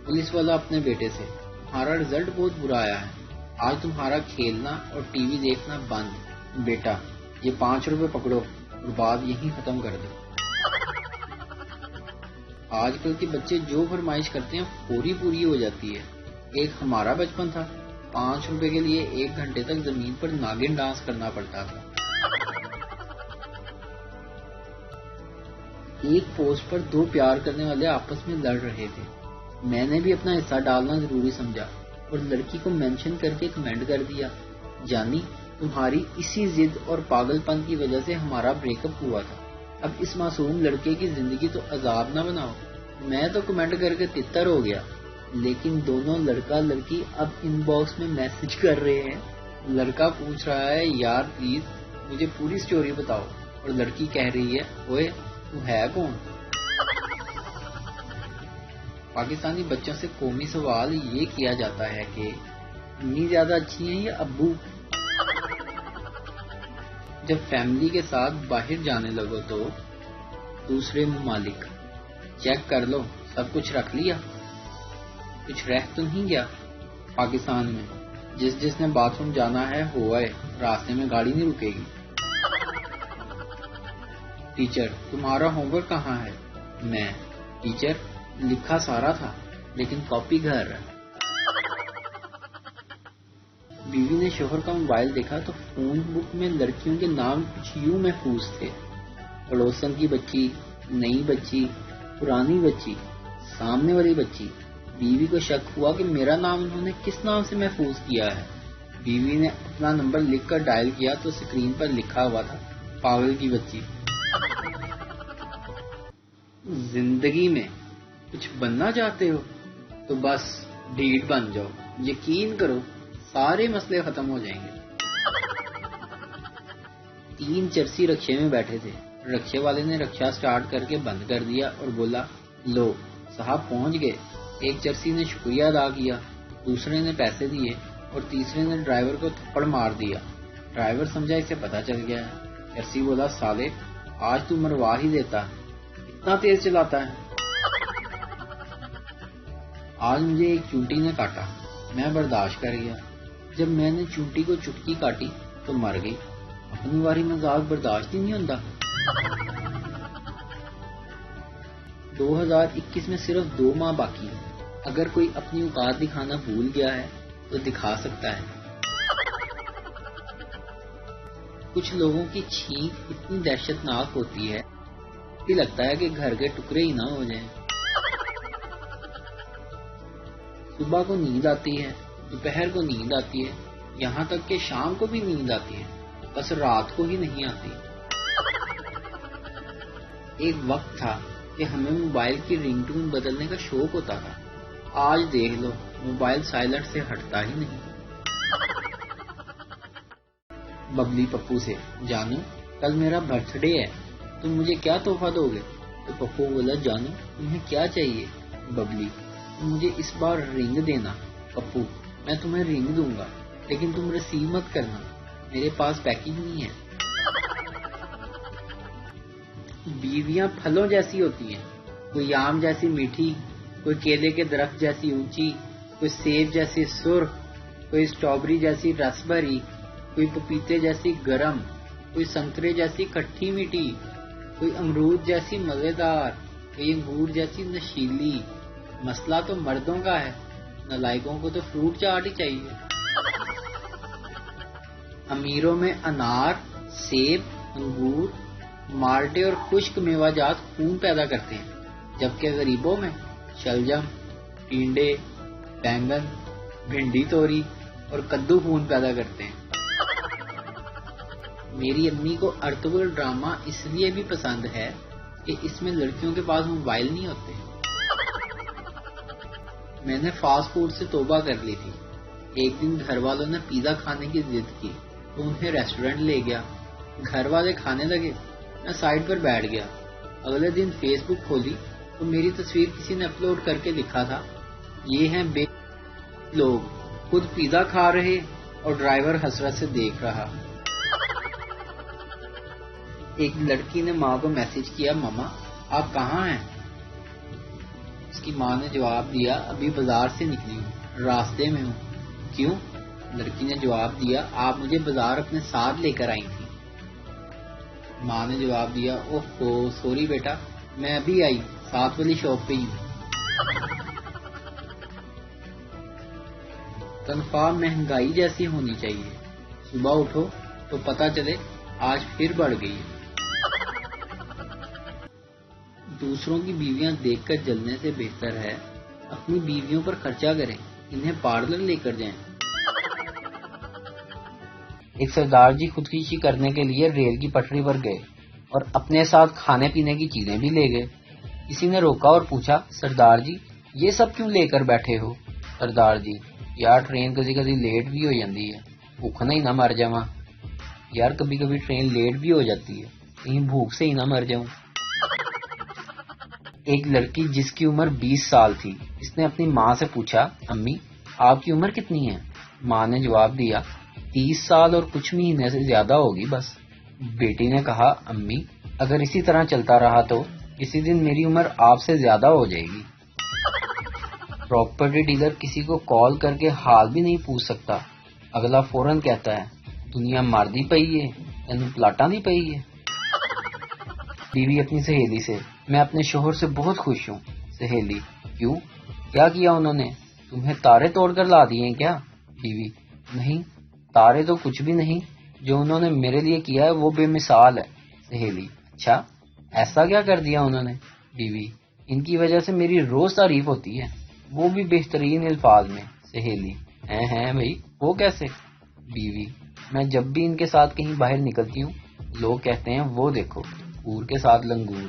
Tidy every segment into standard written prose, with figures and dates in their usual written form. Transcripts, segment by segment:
Police वाला अपने बेटे से, तुम्हारा रिजल्ट बहुत बुरा आया है, आज तुम्हारा खेलना और टीवी देखना बंद। बेटा ये 5 रुपए पकड़ो और बात यहीं खत्म कर दो। आजकल के बच्चे जो फरमाइश करते हैं फौरी पूरी हो जाती है। एक हमारा बचपन था, 5 रुपए के लिए 1 घंटे तक जमीन पर नागिन डांस करना पड़ता था। एक पोस्ट पर 2 प्यार करने वाले आपस में लड़ रहे थे। मैंने भी अपना हिस्सा डालना जरूरी समझा और लड़की को मेंशन करके कमेंट कर दिया, जानी तुम्हारी इसी जिद और पागलपन की वजह से हमारा ब्रेकअप हुआ था, अब इस मासूम लड़के की जिंदगी तो अजाब ना बनाओ। मैं तो कमेंट करके तितर हो गया, लेकिन दोनों लड़का लड़की अब इनबॉक्स में मैसेज कर रहे हैं। लड़का पूछ रहा है, यार प्लीज मुझे पूरी स्टोरी बताओ, और लड़की कह रही है, ओए तू है कौन। पाकिस्तानी बच्चों से कौमी सवाल ये किया जाता है कि अम्मी ज्यादा अच्छी हैं या अब्बू। जब फैमिली के साथ बाहर जाने लगो तो दूसरे ममालिक, चेक कर लो सब कुछ रख लिया, कुछ रह तो नहीं गया। पाकिस्तान में जिसने बाथरूम जाना है हो आए, रास्ते में गाड़ी नहीं रुकेगी। टीचर तुम्हारा होमवर्क कहाँ है। मैं, टीचर लिखा सारा था लेकिन कॉपी घर है। बीवी ने शोहर का मोबाइल देखा तो फोन बुक में लड़कियों के नाम कुछ यूं महफूज थे, पड़ोसन की बच्ची, नई बच्ची, पुरानी बच्ची, सामने वाली बच्ची। बीवी को शक हुआ कि मेरा नाम उन्होंने किस नाम से महफूज किया है। बीवी ने अपना नंबर लिखकर डायल किया तो स्क्रीन पर लिखा हुआ था, पागल की बच्ची। जिंदगी में कुछ बनना चाहते हो तो बस ढीठ बन जाओ, यकीन करो सारे मसले खत्म हो जाएंगे। 3 चरसी रक्शे में बैठे थे। रक्शे वाले ने रक्शा स्टार्ट करके बंद कर दिया और बोला, लो साहब पहुंच गए। एक चरसी ने शुक्रिया अदा किया, दूसरे ने पैसे दिए और तीसरे ने ड्राइवर को थप्पड़ मार दिया। ड्राइवर समझा इसे पता चल गया है। चरसी बोला, साले आज तू मरवा ही देता, इतना तेज चलाता है। आज मुझे एक चूंटी ने काटा, मैं बर्दाश्त कर गया। जब मैंने चूंटी को चुटकी काटी तो मर गई। अपनी वारी मजाक बर्दाश्त ही नहीं होता। 2021 में सिर्फ 2 माह बाकी है। अगर कोई अपनी औकात दिखाना भूल गया है तो दिखा सकता है। कुछ लोगों की छींक इतनी दहशतनाक होती है कि लगता है कि घर के टुकड़े ही ना हो जाएं। सुबह को नींद आती है, दोपहर को नींद आती है, यहाँ तक कि शाम को भी नींद आती है, बस रात को ही नहीं आती। एक वक्त था कि हमें मोबाइल की रिंगटोन बदलने का शौक होता था। आज देख लो मोबाइल साइलेंट से हटता ही नहीं। बबली पप्पू से, जानू कल मेरा बर्थडे है, तुम मुझे क्या तोहफा दोगे। तो पप्पू बोला, जानू तुम्हें क्या चाहिए। बबली, मुझे इस बार रिंग देना। पप्पू, मैं तुम्हें रिंग दूंगा लेकिन तुम रिसीव मत करना, मेरे पास पैकेज नहीं है। बीवियां फलों जैसी होती हैं, कोई आम जैसी मीठी, कोई केले के दरख्त जैसी ऊंची, कोई सेब जैसी सुर्ख, कोई स्ट्रॉबेरी जैसी रस भरी, कोई पपीते जैसी गरम, कोई संतरे जैसी खट्टी मीठी, कोई अमरूद जैसी मजेदार, कोई अंगूर जैसी नशीली। मसला तो मर्दों का है, नालायकों को तो फ्रूट चाट ही चाहिए। अमीरों में अनार, सेब, अंगूर, माल्टे और खुश्क मेवाजात खून पैदा करते हैं, जबकि गरीबों में शलजम, टिंडे, बैंगन, भिंडी तोरी और कद्दू खून पैदा करते हैं। मेरी अम्मी को अर्तुगरुल ड्रामा इसलिए भी पसंद है कि इसमें लड़कियों के पास मोबाइल नहीं होते। मैंने फास्ट फूड से तौबा कर ली थी। एक दिन घर वालों ने पिज्जा खाने की जिद की तो उन्हें रेस्टोरेंट ले गया। घर वाले खाने लगे, मैं साइड पर बैठ गया। अगले दिन फेसबुक खोली तो मेरी तस्वीर किसी ने अपलोड करके लिखा था, ये हैं बे लोग, खुद पिज्जा खा रहे और ड्राइवर हसरत से देख रहा। एक लड़की ने माँ को मैसेज किया, मम्मा आप कहाँ हैं। اس کی ماں نے جواب دیا ابھی بازار سے نکلی ہوں، راستے میں ہوں۔ کیوں؟ لڑکی نے جواب دیا آپ مجھے بازار اپنے ساتھ لے کر آئی تھی۔ ماں نے جواب دیا اوہ سوری بیٹا، میں ابھی آئی، ساتھ والی شاپ پہ ہی ہوں۔ تنخواہ مہنگائی جیسی ہونی چاہیے، صبح اٹھو تو پتہ چلے آج پھر بڑھ گئی ہے۔ دوسروں کی بیویاں دیکھ کر جلنے سے بہتر ہے اپنی بیویوں پر خرچہ کریں، انہیں پارلر لے کر جائیں۔ ایک سردار جی خودکشی کرنے کے لیے ریل کی پٹری پر گئے اور اپنے ساتھ کھانے پینے کی چیزیں بھی لے گئے۔ کسی نے روکا اور پوچھا سردار جی یہ سب کیوں لے کر بیٹھے ہو؟ سردار جی یار ٹرین کبھی کبھی لیٹ بھی ہو جاتی ہے، بھوک نہیں نہ مر جاواں۔ یار کبھی کبھی ٹرین لیٹ بھی ہو جاتی ہے، کہیں بھوک سے ہی نہ مر جاؤں۔ ایک لڑکی جس کی عمر 20 سال تھی، اس نے اپنی ماں سے پوچھا امی آپ کی عمر کتنی ہے؟ ماں نے جواب دیا 30 سال اور کچھ مہینے سے زیادہ ہوگی بس۔ بیٹی نے کہا امی اگر اسی طرح چلتا رہا تو کسی دن میری عمر آپ سے زیادہ ہو جائے گی۔ پراپرٹی ڈیلر کسی کو کال کر کے حال بھی نہیں پوچھ سکتا، اگلا فوراً کہتا ہے دنیا مردی پئی ہے تینوں پلاٹاں دی پئی ہے۔ بیوی اپنی سہیلی سے میں اپنے شوہر سے بہت خوش ہوں۔ سہیلی کیوں؟ کیا انہوں نے؟ تمہیں تارے توڑ کر لا دیے ہیں کیا؟ بیوی نہیں، تارے تو کچھ بھی نہیں، جو انہوں نے میرے لیے کیا ہے وہ بے مثال ہے۔ سہیلی اچھا ایسا کیا کر دیا انہوں نے؟ بیوی ان کی وجہ سے میری روز تعریف ہوتی ہے، وہ بھی بہترین الفاظ میں۔ سہیلی ہیں بھائی وہ کیسے؟ بیوی میں جب بھی ان کے ساتھ کہیں باہر نکلتی ہوں لوگ کہتے ہیں وہ دیکھو کور کے ساتھ لنگور۔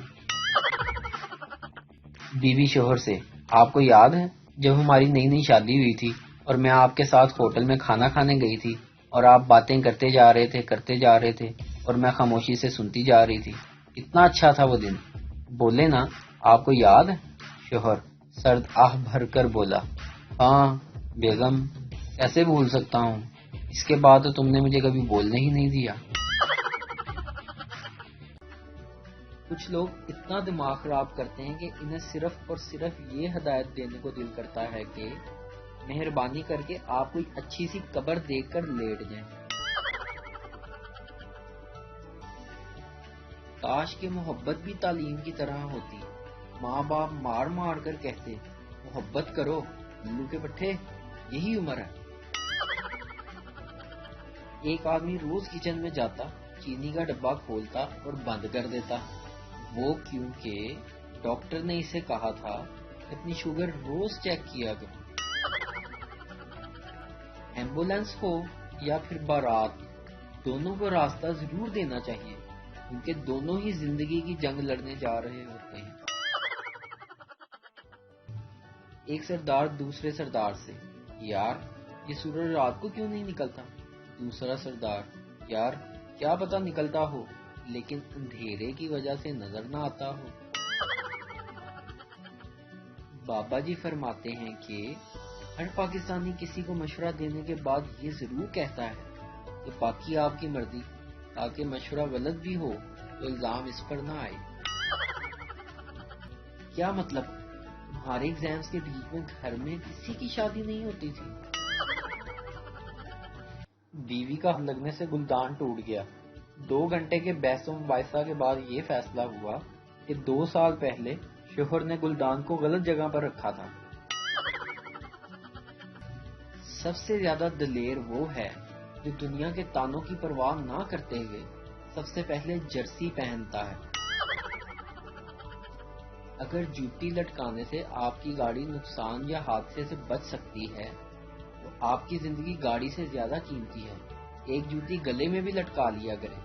بیوی شوہر سے آپ کو یاد ہے جب ہماری نئی نئی شادی ہوئی تھی اور میں آپ کے ساتھ ہوٹل میں کھانا کھانے گئی تھی اور آپ باتیں کرتے جا رہے تھے اور میں خاموشی سے سنتی جا رہی تھی، کتنا اچھا تھا وہ دن، بولے نا آپ کو یاد ہے؟ شوہر سرد آہ بھر کر بولا ہاں بیگم کیسے بھول سکتا ہوں، اس کے بعد تو تم نے مجھے کبھی بولنے ہی نہیں دیا۔ کچھ لوگ اتنا دماغ خراب کرتے ہیں کہ انہیں صرف اور صرف یہ ہدایت دینے کو دل کرتا ہے کہ مہربانی کر کے آپ کوئی اچھی سی قبر دیکھ کر لیٹ جائیں۔ کاش کہ محبت بھی تعلیم کی طرح ہوتی، ماں باپ مار مار کر کہتے محبت کرو الو کے پٹھے، یہی عمر ہے۔ ایک آدمی روز کچن میں جاتا، چینی کا ڈبہ کھولتا اور بند کر دیتا، وہ کیونکہ ڈاکٹر نے اسے کہا تھا کہ اپنی شوگر روز چیک کیا کرو۔ ایمبولینس ہو یا پھر بارات، دونوں کو راستہ ضرور دینا چاہیے کیونکہ دونوں ہی زندگی کی جنگ لڑنے جا رہے ہوتے ہیں۔ ایک سردار دوسرے سردار سے یار یہ سورج رات کو کیوں نہیں نکلتا؟ دوسرا سردار یار کیا پتہ نکلتا ہو لیکن اندھیرے کی وجہ سے نظر نہ آتا ہو۔ بابا جی فرماتے ہیں کہ ہر پاکستانی کسی کو مشورہ دینے کے بعد یہ ضرور کہتا ہے کہ باقی آپ کی مرضی، تاکہ مشورہ غلط بھی ہو تو الزام اس پر نہ آئے۔ کیا مطلب تمہارے ایگزامز کے بیچ میں گھر میں کسی کی شادی نہیں ہوتی تھی؟ بیوی کا لگنے سے گلدان ٹوٹ گیا۔ 2 گھنٹے کے بحث و مباحثہ کے بعد یہ فیصلہ ہوا کہ 2 سال پہلے شوہر نے گلدان کو غلط جگہ پر رکھا تھا۔ سب سے زیادہ دلیر وہ ہے جو دنیا کے تانوں کی پرواہ نہ کرتے ہوئے سب سے پہلے جرسی پہنتا ہے۔ اگر جوتی لٹکانے سے آپ کی گاڑی نقصان یا حادثے سے بچ سکتی ہے تو آپ کی زندگی گاڑی سے زیادہ قیمتی ہے، ایک جوتی گلے میں بھی لٹکا لیا کریں۔